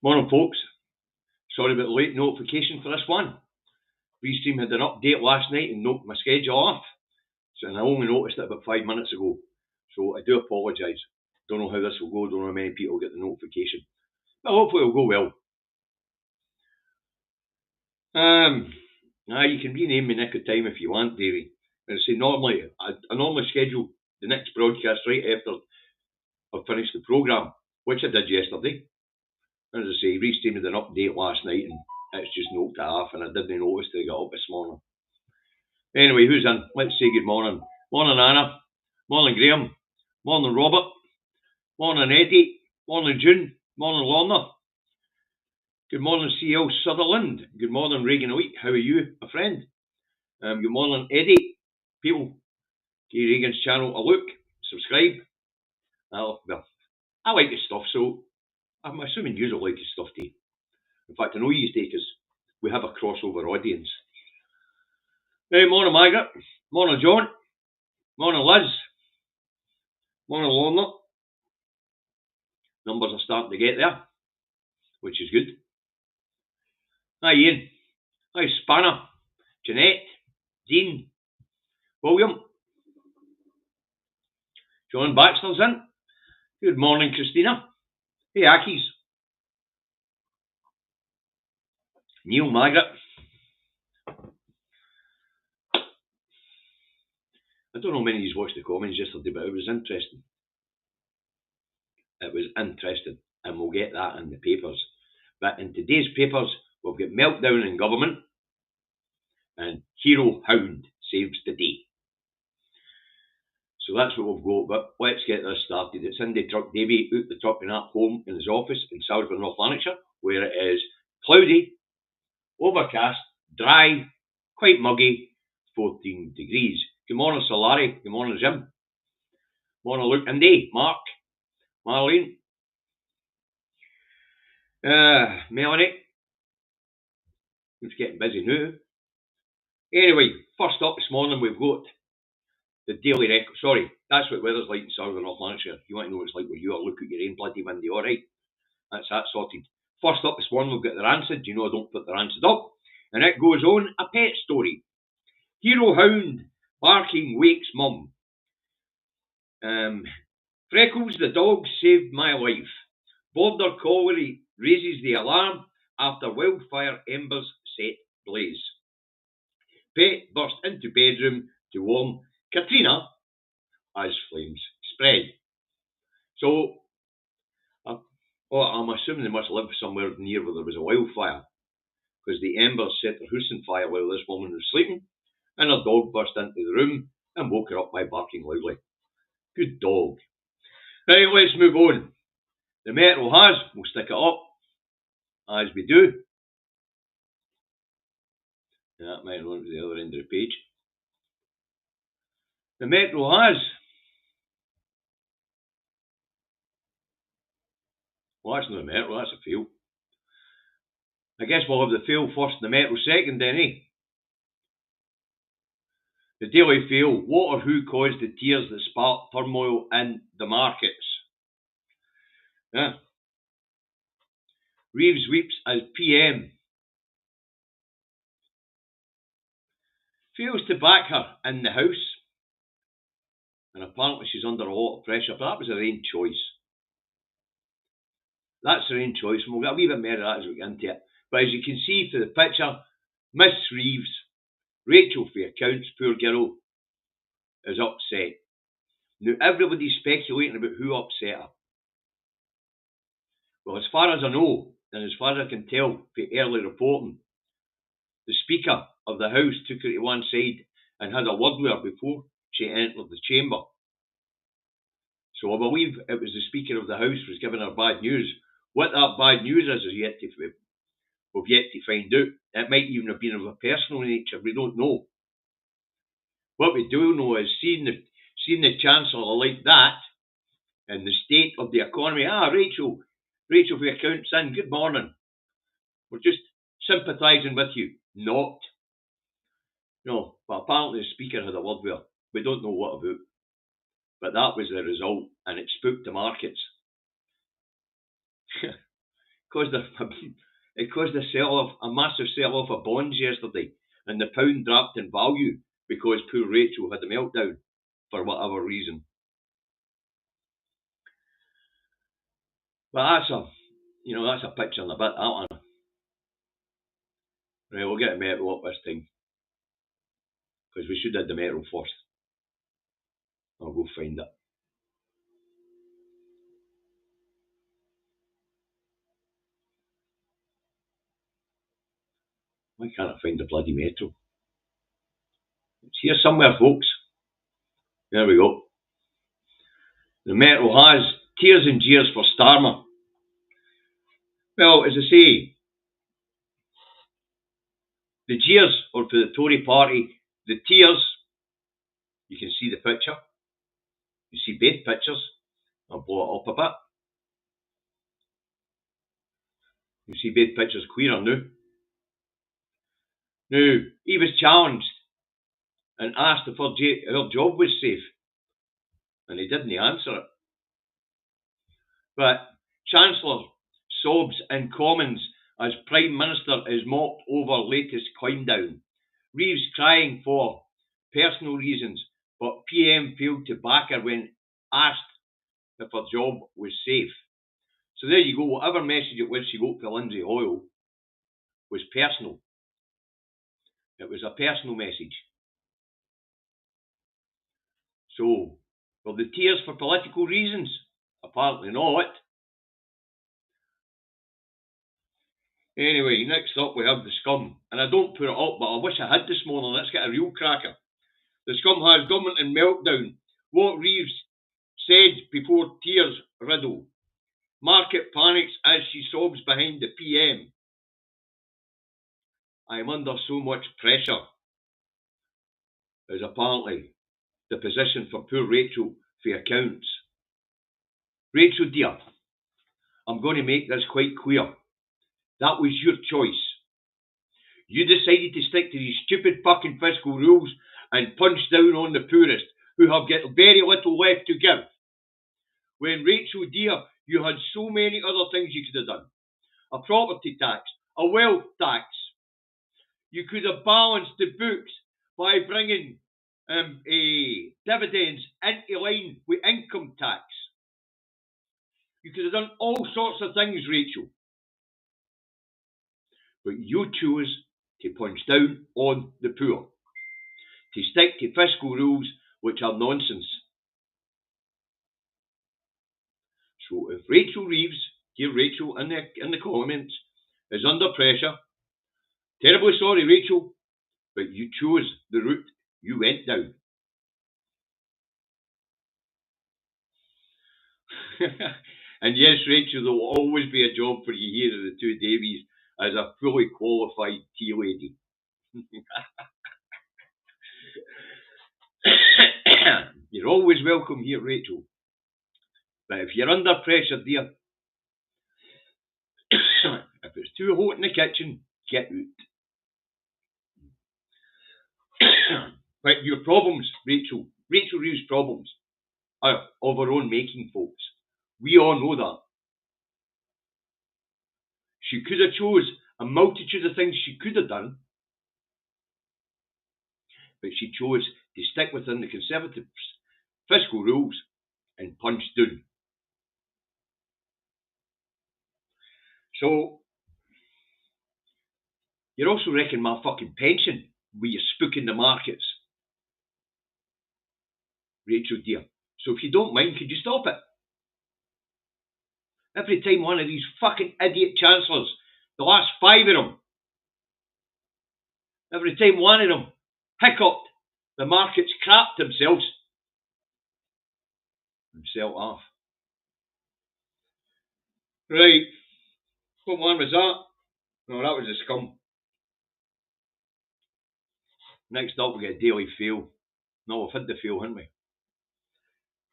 Morning, folks. Sorry about the late notification for this one. Restream had an update last night and knocked my schedule off. And I only noticed it about 5 minutes ago. So I do apologise. Don't know how this will go. Don't know how many people get the notification. But hopefully it'll go well. You can rename me Nick of Time if you want, Davey. And I say normally, I normally schedule the next broadcast right after I've finished the programme, which I did yesterday. And as I say, Restream had an update last night and it's just knocked it off, and I didn't notice till I got up this morning. Anyway, who's in? Let's say good morning. Morning, Anna. Morning, Graham. Morning, Robert. Morning, Eddie. Morning, June. Morning, Lorna. Good morning, C.L. Sutherland. Good morning, Reagan Wheat. How are you, my friend? Good morning, Eddie. People, give Reagan's channel a look. Subscribe. Well, I like his stuff, so I'm assuming you will like his stuff too. In fact, I know you do because we have a crossover audience. Hey, morning, Margaret. Morning, John. Morning, Liz. Morning, Lorna. Numbers are starting to get there, which is good. Hi, Ian. Hi, Spanner. Jeanette. Dean. William. John Baxter's in. Good morning, Christina. Hey, Akis. Neil, Margaret. I don't know how many of you watched the comments yesterday, but it was interesting. It was interesting, and we'll get that in the papers. But in today's papers, we've got meltdown in government and hero hound saves the day. So that's what we've got, but let's get this started. It's Indy Truck Davey out the truck and at home in his office in Salisbury, North Lanarkshire, where it is cloudy, overcast, dry, quite muggy, 14 degrees. Good morning, Sir Larry. Good morning, Jim. Morning, Luke, Indy, Mark, Marlene, Melanie. It's getting busy now. Anyway, first up this morning we've got the Daily Record. Sorry, that's what weather's like in Southern North Lanarkshire. You want to know what it's like where you are, look at your own bloody window, alright? That's that sorted. First up this morning we've got the Rancid. You know I don't put the Rancid up. And it goes on, a pet story. Hero hound barking wakes mum. Freckles the dog saved my life. Border collie raises the alarm after wildfire embers set blaze. Pet burst into bedroom to warn Katrina as flames spread. So, I'm assuming they must live somewhere near where there was a wildfire, because the embers set their house on fire while this woman was sleeping, and her dog burst into the room and woke her up by barking loudly. Good dog. Right, let's move on. The Metro has, we'll stick it up, as we do. That might run to the other end of the page. The Metro has. Well, that's not the Metro, that's a fail. I guess we'll have the fail first and the Metro second then, eh? The Daily Fail. What or who caused the tears that sparked turmoil in the markets? Yeah. Reeves weeps as PM. Fails to back her in the House. And apparently she's under a lot of pressure, but that was her own choice. That's her own choice, and we'll get a wee bit more of that as we get into it. But as you can see through the picture, Miss Reeves, Rachel for accounts, poor girl, is upset. Now everybody's speculating about who upset her. Well, as far as I know, and as far as I can tell from early reporting, the Speaker of the House took her to one side and had a word with her before she entered the chamber. So I believe it was the Speaker of the House was giving her bad news. What that bad news is we've yet to find out. It might even have been of a personal nature. We don't know. What we do know is seeing the Chancellor like that and the state of the economy. Rachel for the accounts in. Good morning. We're just sympathising with you. Not. No, but apparently the Speaker had a word with her. We don't know what about. But that was the result, and it spooked the markets. It caused a massive sell-off of bonds yesterday, and the pound dropped in value because poor Rachel had a meltdown for whatever reason. But that's a picture in a bit, that one. Right, we'll get the metro up this time, because we should have the metro first. I'll go find it. Why can't I find the bloody metro? It's here somewhere, folks. There we go. The metro has tears and jeers for Starmer. Well, as I say, the jeers are for the Tory party. The tears, you can see the picture. You see both pictures. I'll blow it up a bit. You see both pictures clearer now. Now, he was challenged and asked if her job was safe, and he didn't answer it. But Chancellor sobs in Commons as Prime Minister is mocked over latest climb down. Reeves crying for personal reasons, but PM failed to back her when asked if her job was safe. So there you go, whatever message it was she wrote to Lindsay Hoyle was personal. It was a personal message. So, were the tears for political reasons? Apparently not. Anyway, next up we have the scum. And I don't put it up, but I wish I had this morning. Let's get a real cracker. The scum has government in meltdown. What Reeves said before tears riddle. Market panics as she sobs behind the PM. I am under so much pressure. Is apparently the position for poor Rachel for accounts. Rachel dear, I'm going to make this quite clear. That was your choice. You decided to stick to these stupid fucking fiscal rules and punch down on the poorest, who have got very little left to give. When Rachel dear, you had so many other things you could have done. A property tax, a wealth tax. You could have balanced the books by bringing dividends into line with income tax. You could have done all sorts of things, Rachel. But you chose to punch down on the poor, to stick to fiscal rules which are nonsense. So if Rachel Reeves, dear Rachel in the comments, is under pressure, terribly sorry, Rachel, but you chose the route you went down. And yes, Rachel, there will always be a job for you here at the Two Davies as a fully qualified tea lady. You're always welcome here, Rachel. But if you're under pressure, dear, if it's too hot in the kitchen, get out. But your problems, Rachel Reeves' problems, are of her own making, folks. We all know that. She could have chose a multitude of things she could have done, but she chose to stick within the Conservatives' fiscal rules and punch down. So, you're also wrecking my fucking pension with your spooking the markets, Rachel dear. So if you don't mind, could you stop it? Every time one of these fucking idiot chancellors, the last 5 of them, every time one of them hiccuped, the markets crapped themselves off. Right, what one was that? No, that was the scum. Next up we get Daily Fail. No, we've had the fail, haven't we?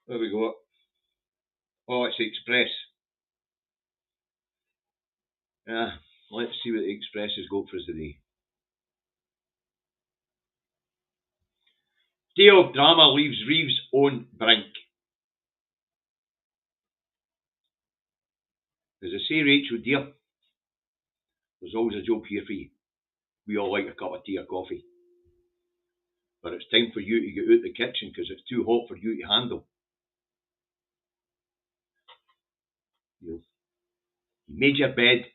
There we go. Oh, it's the Express. Yeah, let's see what the Express has got for us today. Day of drama leaves Reeves on brink. As I say, Rachel dear, There's always a job here for you. We all like a cup of tea or coffee. But it's time for you to get out the kitchen because it's too hot for you to handle. You made your bed,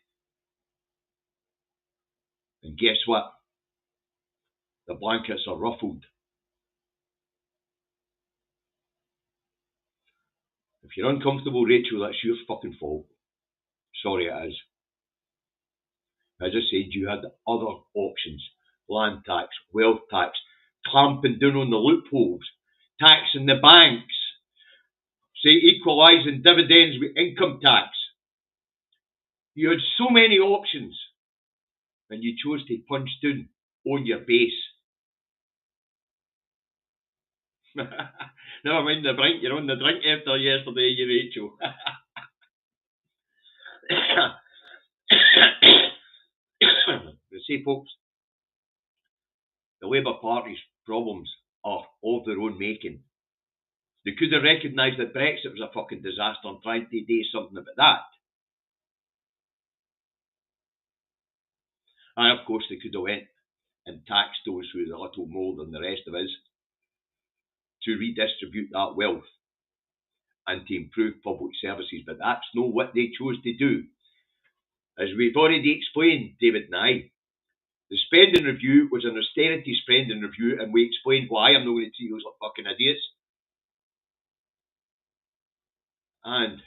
and guess what? The blankets are ruffled. If you're uncomfortable, Rachel, that's your fucking fault. Sorry, it is. As I said, you had other options. Land tax, wealth tax, clamping down on the loopholes, taxing the banks, say equalising dividends with income tax. You had so many options, and you chose to punch down on your base. Never mind the drink, you're on the drink after yesterday, you Rachel. They say, folks, the Labour Party's problems are of their own making. They could have recognised that Brexit was a fucking disaster and tried to do something about that. And of course they could have went and taxed those who are a little more than the rest of us to redistribute that wealth and to improve public services, but that's not what they chose to do. As we've already explained, David and I, the spending review was an austerity spending review, and we explained why. I'm not going to treat those like fucking idiots. And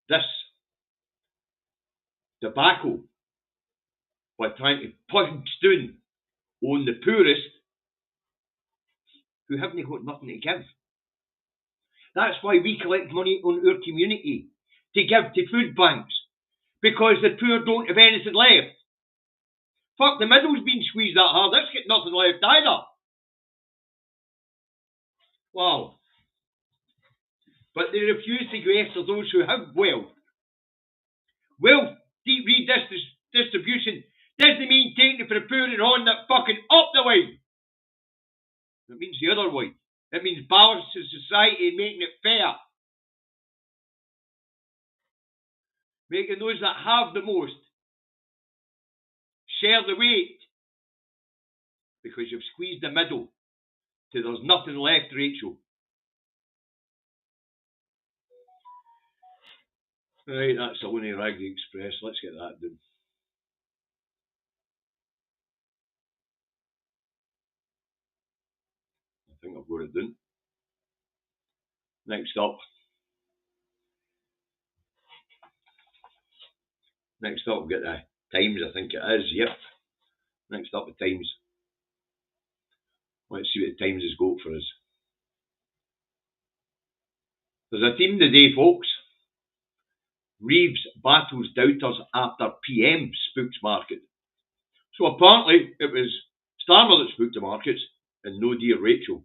this debacle by trying to punch down on the poorest who haven't got nothing to give. That's why we collect money on our community to give to food banks, because the poor don't have anything left. Fuck, the middle's been squeezed that hard, it's got nothing left either. Wow. But they refuse to go after those who have wealth. Wealth redistribution doesn't mean taking it for the poor and on that fucking up the line. It means the other way. It means balancing society and making it fair. Making those that have the most share the weight. Because you've squeezed the middle till there's nothing left, Rachel. Right, that's the Lonely Raggy Express. Let's get that done. I think I've got it done. Next up, we'll get the Times, I think it is. Yep. Next up, the Times. Let's see what the Times has got for us. There's a theme today, folks. Reeves battles doubters after PM spooks market. So apparently it was Starmer that spooked the markets and no dear Rachel.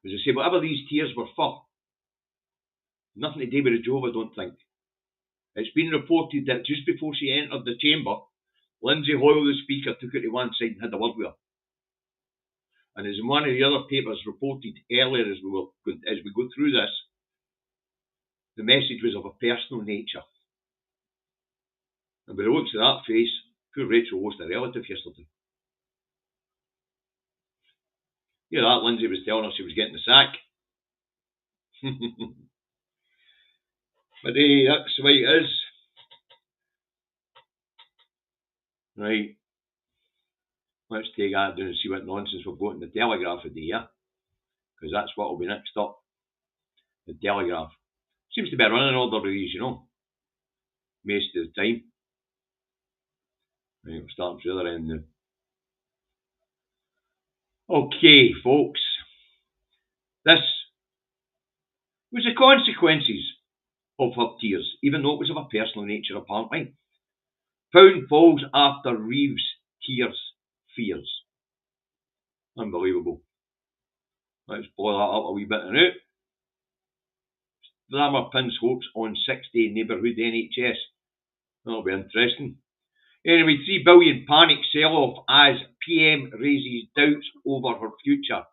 As I say, whatever these tears were for, nothing to do with the job, I don't think. It's been reported that just before she entered the chamber, Lindsay Hoyle, the speaker, took her to one side and had a word with her. And as one of the other papers reported earlier as we go through this, the message was of a personal nature. And by the looks of that face, poor Rachel lost a relative yesterday. You know, that Lindsay was telling her she was getting the sack. But hey, that's the way it is. Right. Let's take that down and see what nonsense we've got in the Telegraph today, yeah? Because that's what will be next up. The Telegraph. Seems to be a running order with these, you know. Most of the time. Right, we'll start from the other end now. Okay, folks. This was the consequences of her tears, even though it was of a personal nature, apparently. Pound falls after Reeves' tears fears. Unbelievable. Let's blow that up a wee bit now. Starmer pins hopes on 6-day neighbourhood NHS. That'll be interesting. Anyway, 3 billion panic sell-off as PM raises doubts over her future.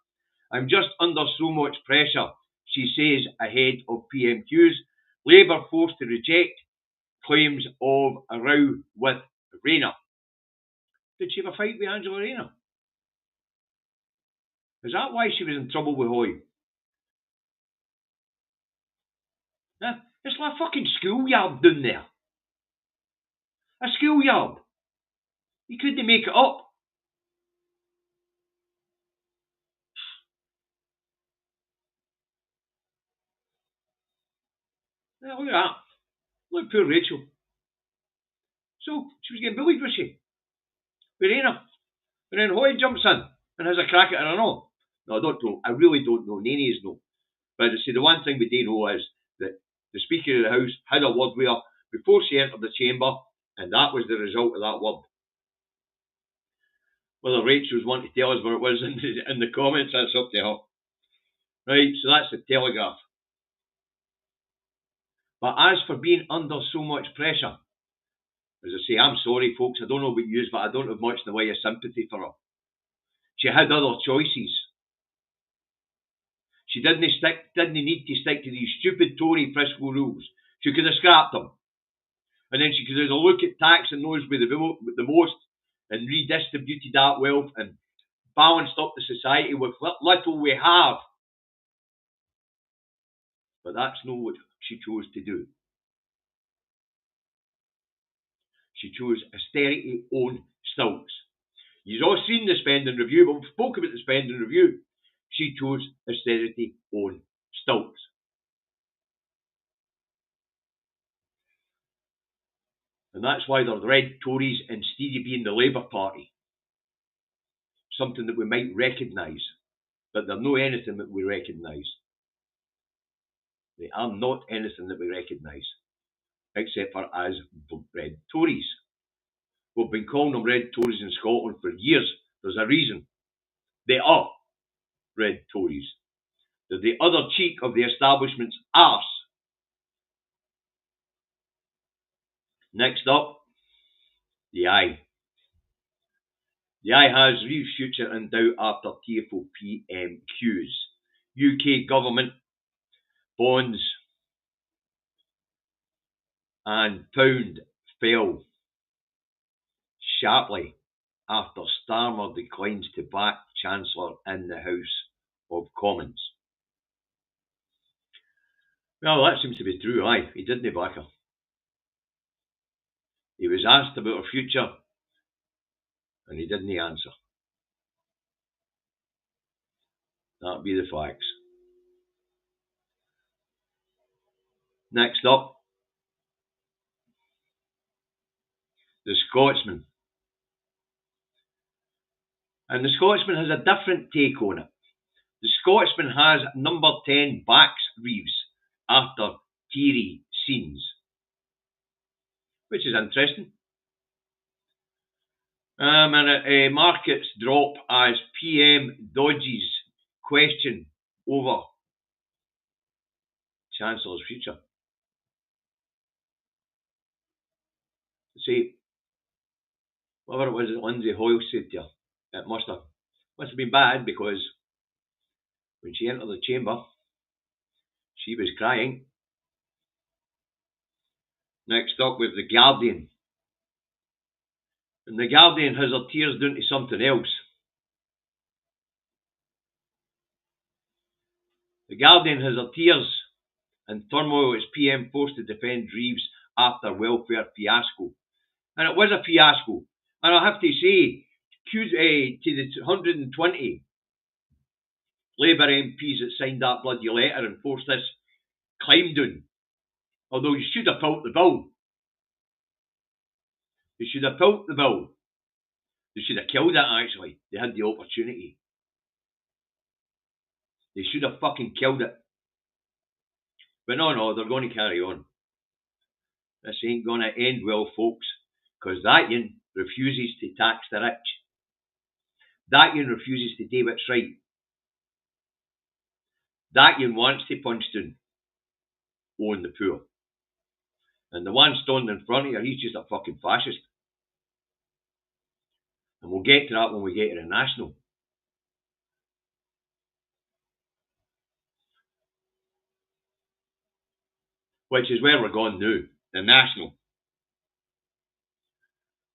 I'm just under so much pressure, she says ahead of PMQs. Labour forced to reject claims of a row with Rayner. Did she have a fight with Angela Rayner? Is that why she was in trouble with Hoy? Yeah? It's like a fucking schoolyard down there. A schoolyard. You couldn't make it up. Yeah, look at that. Look, poor Rachel. So, she was getting bullied, was she? With Rayner. And then Hoy jumps in and has a crack at her and all. No, I don't know. I really don't know. Nainies know. But I say the one thing we do know is that the Speaker of the House had a word with her before she entered the chamber, and that was the result of that word. Whether Rachel's wanting to tell us what it was in the comments, that's up to her. Right, so that's the Telegraph. But as for being under so much pressure, as I say, I'm sorry, folks, I don't know about you, but I don't have much in the way of sympathy for her. She had other choices. She didn't need to stick to these stupid Tory fiscal rules. She could have scrapped them. And then she could have looked at taxing those with the most and redistributed that wealth and balanced up the society with what little we have. But that's not what she chose to do. She chose austerity on stilts. You've all seen the spending review, but we spoke about the spending review. She chose austerity on stilts. And that's why they're red Tories instead of being the Labour Party. Something that we might recognise, but they're not anything that we recognise. They are not anything that we recognise, except for as red Tories. We've been calling them red Tories in Scotland for years. There's a reason. They are red Tories. They're the other cheek of the establishment's arse. Next up, the Eye. The Eye has Reeves' future in doubt after tearful PMQs. UK government bonds and pound fell sharply after Starmer declines to back Chancellor in the House of Commons. Well, that seems to be true, aye. He didn't back her. He was asked about her future and he didn't answer. That'd be the facts. Next up, the Scotsman. And the Scotsman has a different take on it. The Scotsman has number 10 backs Reeves after teary scenes, which is interesting. And markets drop as PM dodges question over Chancellor's future. See, whatever it was that Lindsay Hoyle said to her, it must have been bad, because when she entered the chamber, she was crying. Next up with the Guardian. And the Guardian has her tears down to something else. The Guardian has her tears and turmoil as PM forced to defend Reeves after welfare fiasco. And it was a fiasco. And I have to say, to the 120 Labour MPs that signed that bloody letter and forced this climb down, although you should have felt the bill. They should have felt the bill. They should have killed it, actually. They had the opportunity. They should have fucking killed it. But no, they're going to carry on. This ain't going to end well, folks, because that yin refuses to tax the rich. That yin refuses to do what's right. That yin wants to punch down on the poor. And the one standing in front of you, he's just a fucking fascist. And we'll get to that when we get to the National. Which is where we're going now, the National.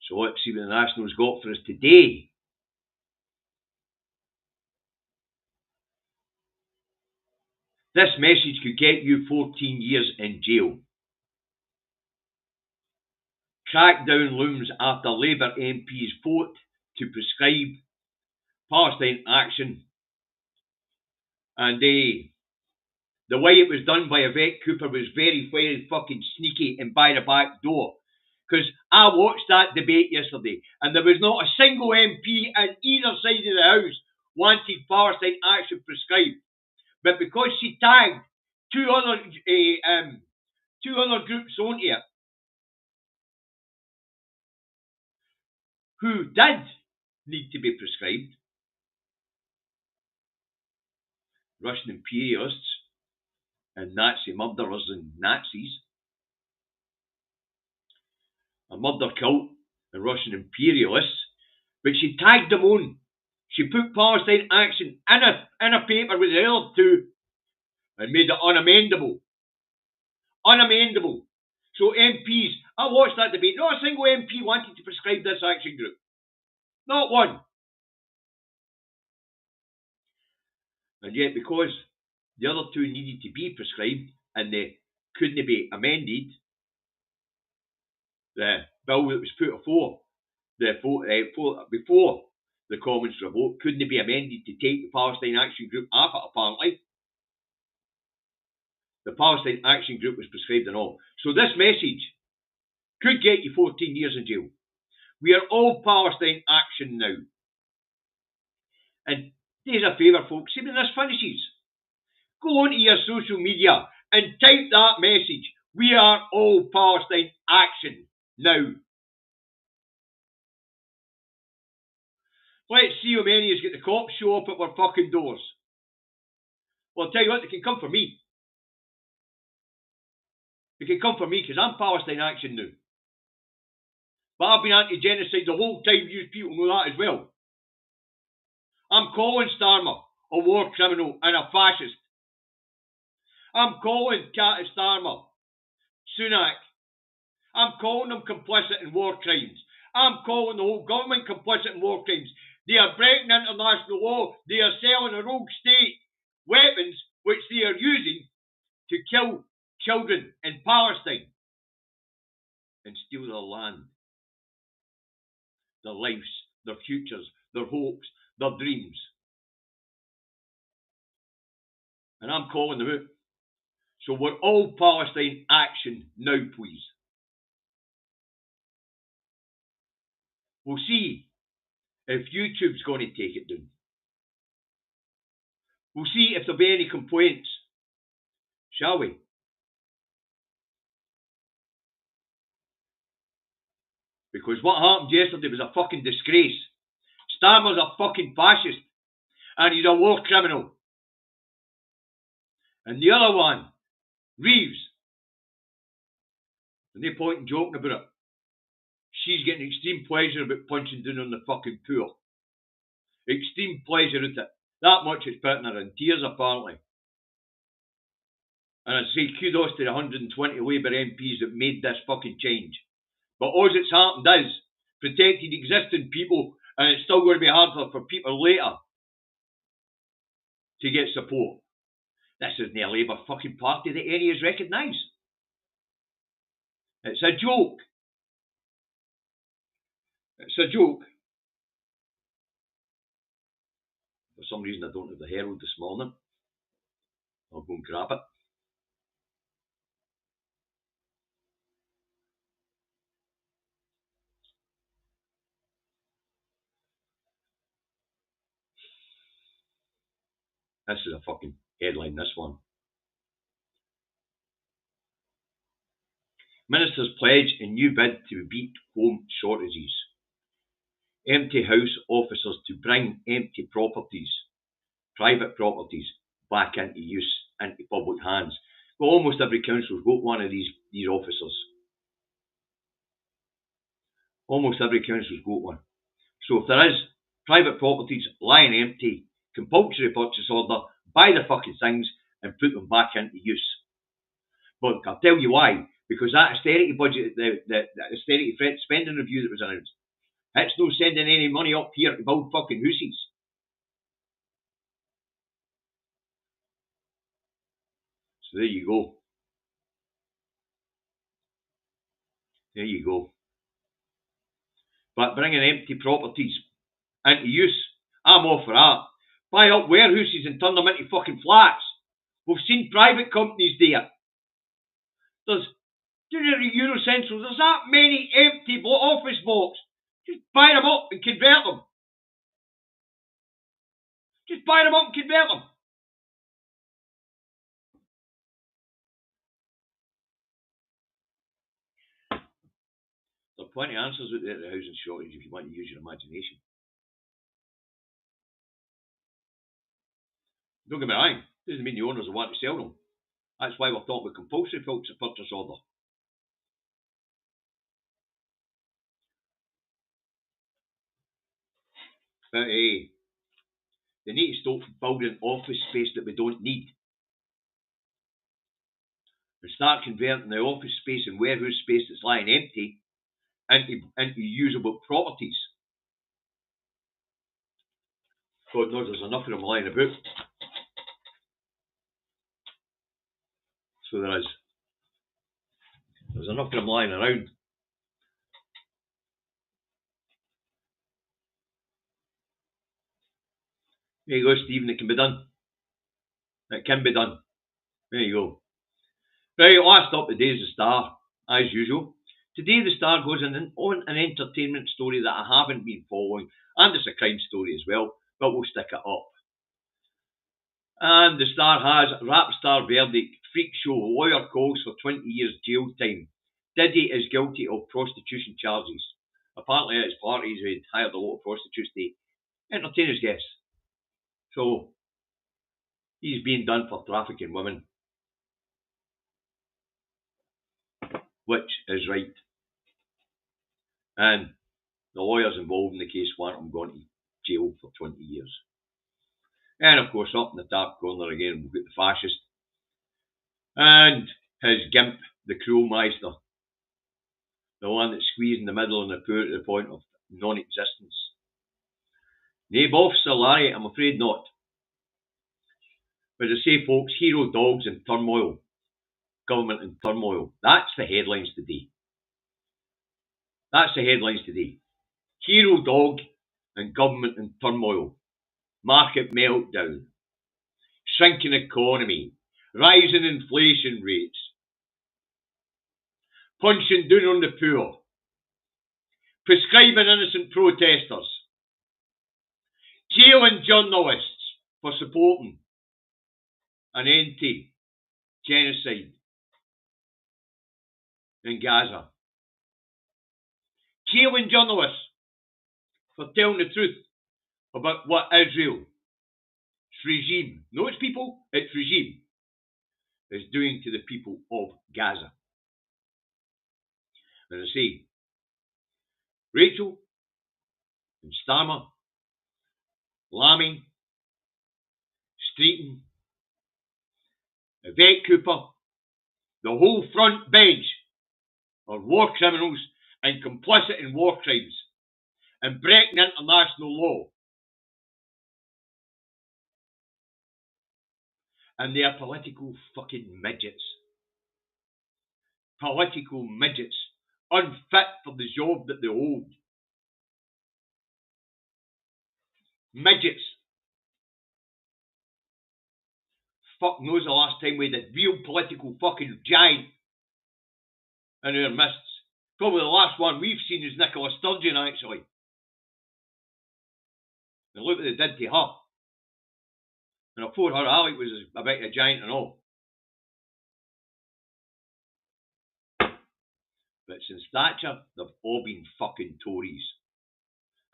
So let's see what the Nationals got for us today. This message could get you 14 years in jail. Crackdown looms after Labour MPs vote to prescribe Palestine action. And the way it was done by Yvette Cooper was very, very fucking sneaky and by the back door. Because I watched that debate yesterday and there was not a single MP on either side of the House wanted Palestine action prescribed. But because she tagged two other groups onto it who did need to be prescribed, Russian imperialists and Nazi murderers and Nazis, a murder cult and Russian imperialists, but she tagged them on. She put Palestine action in a paper with the other two and made it unamendable. Unamendable. So MPs, I watched that debate, not a single MP wanted to prescribe this action group. Not one. And yet because the other two needed to be prescribed and they couldn't be amended, the bill that was put before the Commons for a vote couldn't be amended to take the Palestine Action Group off it, apparently. The Palestine Action Group was prescribed and all. So this message could get you 14 years in jail. We are all Palestine Action now. And here's a favour, folks. See when this finishes, go onto your social media and type that message. We are all Palestine Action now. Let's see how many has got the cops show up at our fucking doors. Well, I'll tell you what, they can come for me. They can come for me because I'm Palestine Action now. But I've been anti-genocide the whole time. You people know that as well. I'm calling Starmer a war criminal and a fascist. I'm calling Keir Starmer, Sunak. I'm calling them complicit in war crimes. I'm calling the whole government complicit in war crimes. They are breaking international law. They are selling a rogue state weapons which they are using to kill children in Palestine and steal their land, their lives, their futures, their hopes, their dreams. And I'm calling them out. So we're all Palestine Action now, please. We'll see if YouTube's going to take it down. We'll see if there'll be any complaints. Shall we? Because what happened yesterday was a fucking disgrace. Starmer's a fucking fascist. And he's a war criminal. And the other one, Reeves. And they point and joking about it. She's getting extreme pleasure about punching down on the fucking poor. Extreme pleasure at it. That much it's putting her in tears, apparently. And I'd say kudos to the 120 Labour MPs that made this fucking change. But all that's happened is protected existing people, and it's still going to be harder for people later to get support. This isn't a Labour fucking party that any is recognised. It's a joke. It's a joke. For some reason I don't have the Herald this morning. I'll go and grab it. This is a fucking headline, this one. Ministers pledge a new bid to beat home shortages. Empty house officers to bring empty properties, private properties, back into use, into public hands. Well, almost every council's got one of these officers. Almost every council's got one. So if there is private properties lying empty, compulsory purchase order, buy the fucking things and put them back into use. But I'll tell you why. because that austerity budget, the austerity spending review that was announced, it's no sending any money up here to build fucking houses. So there you go. There you go. But bringing empty properties into use, I'm all for that. Buy up warehouses and turn them into fucking flats. We've seen private companies do it. There's Eurocentral, there's that many empty office blocks. Just buy them up and convert them. Just buy them up and convert them. There are plenty of answers out there to the housing shortage if you want to use your imagination. Don't get me wrong, doesn't mean the owners will want to sell them. That's why we're talking about compulsory purchase order. But they need to stop building office space that we don't need. And start converting the office space and warehouse space that's lying empty into usable properties. God knows there's enough of them lying about. So there is. There's enough of them lying around. There you go, Stephen. It can be done. It can be done. There you go. Right, last up today is the Star, as usual. Today the Star goes on an entertainment story that I haven't been following, and it's a crime story as well, but we'll stick it up. And the Star has rap star verdict, freak show, lawyer calls for 20 years jail time. Diddy is guilty of prostitution charges. Apparently at his parties he'd hired a lot of prostitutes to entertain his guests. So he's being done for trafficking women. Which is right. And the lawyers involved in the case want him going to jail for 20 years. And of course, up in the top corner again, we've got the fascist. And his gimp, the cruel meister. The one that's squeezed in the middle and the poor to the point of non-existence. Nae Officer Larry, I'm afraid not. But as I say, folks, hero dogs in turmoil. Government in turmoil. That's the headlines today. That's the headlines today. Hero dog and government in turmoil. Market meltdown. Shrinking economy. Rising inflation rates. Punching down on the poor. Prescribing innocent protesters. Jailing journalists for supporting an end to genocide in Gaza. Jailing journalists for telling the truth about what Israel's regime, no it's people, it's regime, is doing to the people of Gaza. As I say, Rachel and Starmer, Lammy, Streeton, Yvette Cooper, the whole front bench are war criminals and complicit in war crimes and breaking international law. And they are political fucking midgets. Political midgets, unfit for the job that they hold. Midgets. Fuck knows the last time we had a real political fucking giant in our midst. Probably the last one we've seen is Nicola Sturgeon, actually. And look what they did to her. And I thought her Alec was a bit of a giant and all. But since Thatcher, they've all been fucking Tories.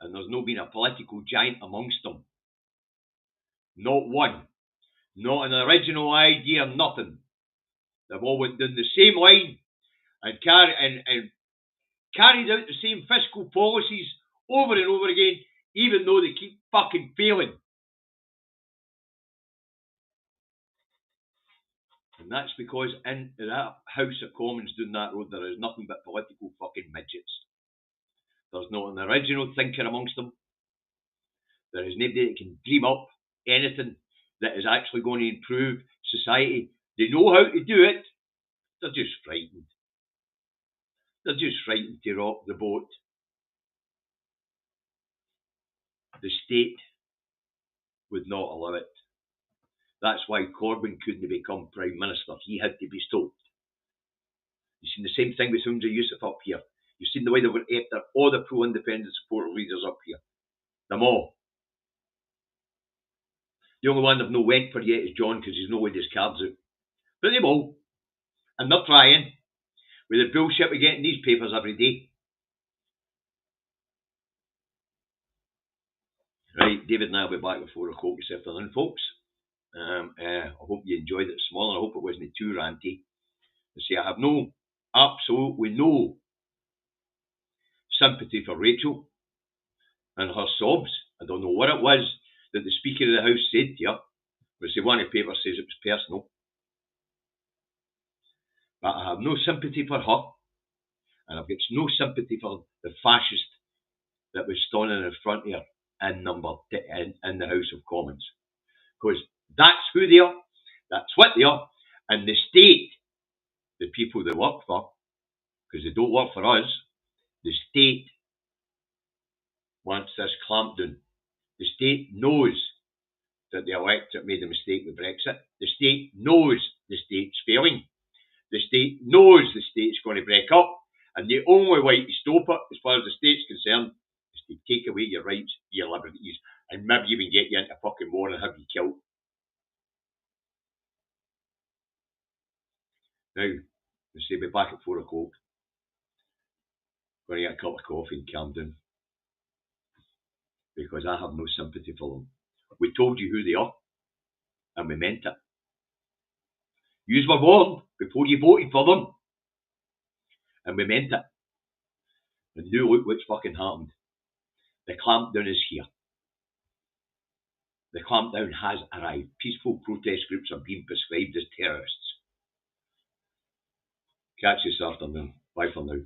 And there's no been a political giant amongst them. Not one. Not an original idea, nothing. They've all went down the same line and carried out the same fiscal policies over and over again, even though they keep fucking failing. And that's because in that House of Commons down that road there is nothing but political fucking midgets. There's not an original thinker amongst them. There is nobody that can dream up anything that is actually going to improve society. They know how to do it. They're just frightened. They're just frightened to rock the boat. The state would not allow it. That's why Corbyn couldn't become Prime Minister. He had to be stopped. You've seen the same thing with Humza Yousaf up here. You've seen the way they were after all the pro-independent supporter leaders up here. Them all. The only one they've no went for yet is John, because he's no laid his cards out. But they will. And they're trying. With the bullshit we get in these papers every day. Right, David and I will be back at 4 o'clock this afternoon, folks. I hope you enjoyed it this morning. I hope it wasn't too ranty. I have absolutely no sympathy for Rachel and her sobs. I don't know what it was that the Speaker of the House said to her. But one of the papers says it was personal. But I have no sympathy for her. And I've got no sympathy for the fascist that was standing in front of her in the House of Commons. Because that's who they are. That's what they are. And the state, the people they work for, because they don't work for us, the state wants this clampdown. The state knows that the electorate made a mistake with Brexit. The state knows the state's failing. The state knows the state's going to break up. And the only way to stop it, as far as the state's concerned, is to take away your rights, your liberties, and maybe even get you into fucking war and have you killed. Now, we'll be back at 4 o'clock. Going to get a cup of coffee and calm down. Because I have no sympathy for them. We told you who they are. And we meant it. Yous were warned before you voted for them. And we meant it. And now look what's fucking happened. The clampdown is here. The clampdown has arrived. Peaceful protest groups are being prescribed as terrorists. Catch you this afternoon. Bye for now.